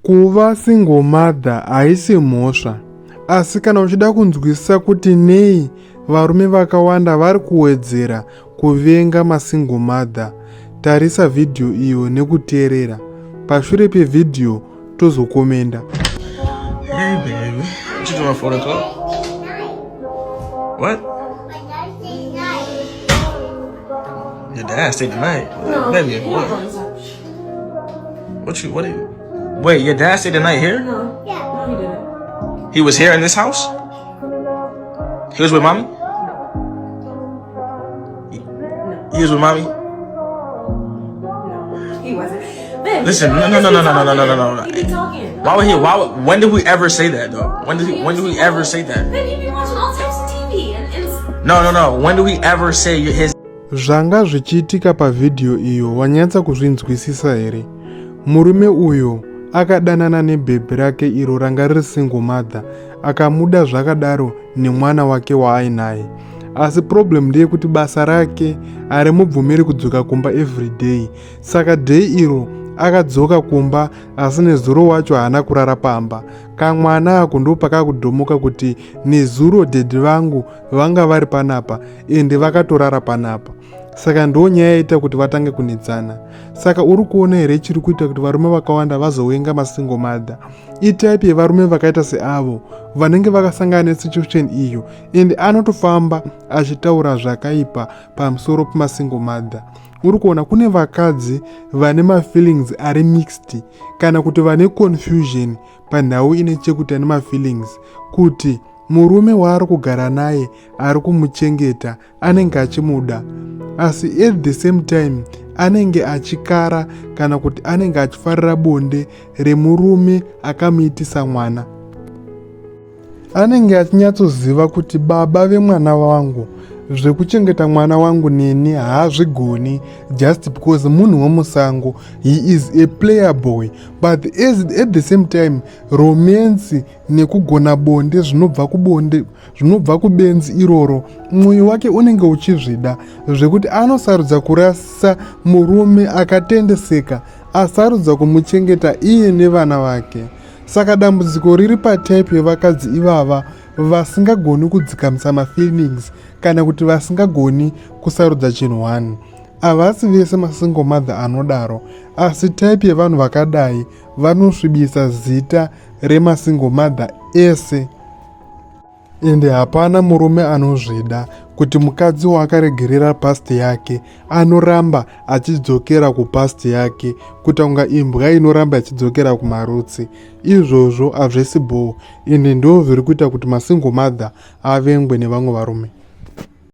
Kuva single mother haisi mhosva, asi kana uchida kunzwisisa kuti nei varume vakawanda vari kuwedzera kuvenga masingle mother, tarisa vhidhiyo iyo nekuteerera. Pashure pevhidhiyo tozokomenda. Hey baby, what you doing 4 o'clock? What? Your dad stayed the night. No, Baby, what? What are you? Wait, your dad stayed the night here? No, he didn't. He was here in this house? He was with mommy? He was with mommy? He wasn't. Babe, Listen, no. He be talking. When did we ever say that though? When did we ever say that? Babe, you be watching all types of TV and No. When did we ever say his? Zvanga zvichiitika pavhidhiyo iyo wanyatsa kuzvinzwisisa here? Murume uyo akadanana nebhebhi rake iro ranga riri single mother, akamuda zvakadaro nemwana wake waainaye. Asi problem ndeyekuti basa rake harimubvumiri kudzoka kumba everyday, saka day iro akadzoka kumba asi nezuro wacho haana kurara pamba. Kamwana ako ndo pakakudhomoka kuti nezuro dhedhi vangu vanga vari panapa ende vakatorara panapa. Saka ndo nyaya yaita kuti vatange kunetsana. Saka uri kuona here chiri kuita kuti varume vakawanda vazovenga masingle mother. Itype yevarume vakaita seavo vanenge vakasangana nesituation iyo ende anotofamba achitaura zvakaipa pamusoro pemasingle mother. Uri kuona kune vakadzi vane mafeelings ari mixed kana kuti vane confusion panhau ine chekuita nemafeelings kuti murume waari kugara naye ari kumuchengeta anenge achimuda, asi at the same time anenge achikara kana kuti anenge achifarira bonde remurume akamuitisa mwana. Anenge achinyatsoziva kuti baba vemwana wangu zvekuchengeta mwana wangu neni haazvigoni just because munhu wemusango, he is a player boy, but at the same time romance nekugona bonde zvinobva kubenzi iroro mwoyo wake unenge uchizvida zvekuti anosarudza kurasa murume akatendeseka, asarudza kumuchengeta iye nevana vake. Saka dambudziko riri patype yevakadzi ivava vasingagoni kudzikamisa mafeelings kana kuti vasingagoni kusarudza chinhu one. Havasi vese masingle mother anodaro, asi type yevanhu vakadai vanosvibisa zita remasingle mother ese. Ende hapana murume anozvida kuti mukadzi waakaregerera past yake anoramba achidzokera kupast yake kuita kunga imbwa inoramba achidzokera kumarutsi. Izvozvo hazvisi bho, ende ndo zviri kuita kuti masingle mother avengwe nevamwe varume.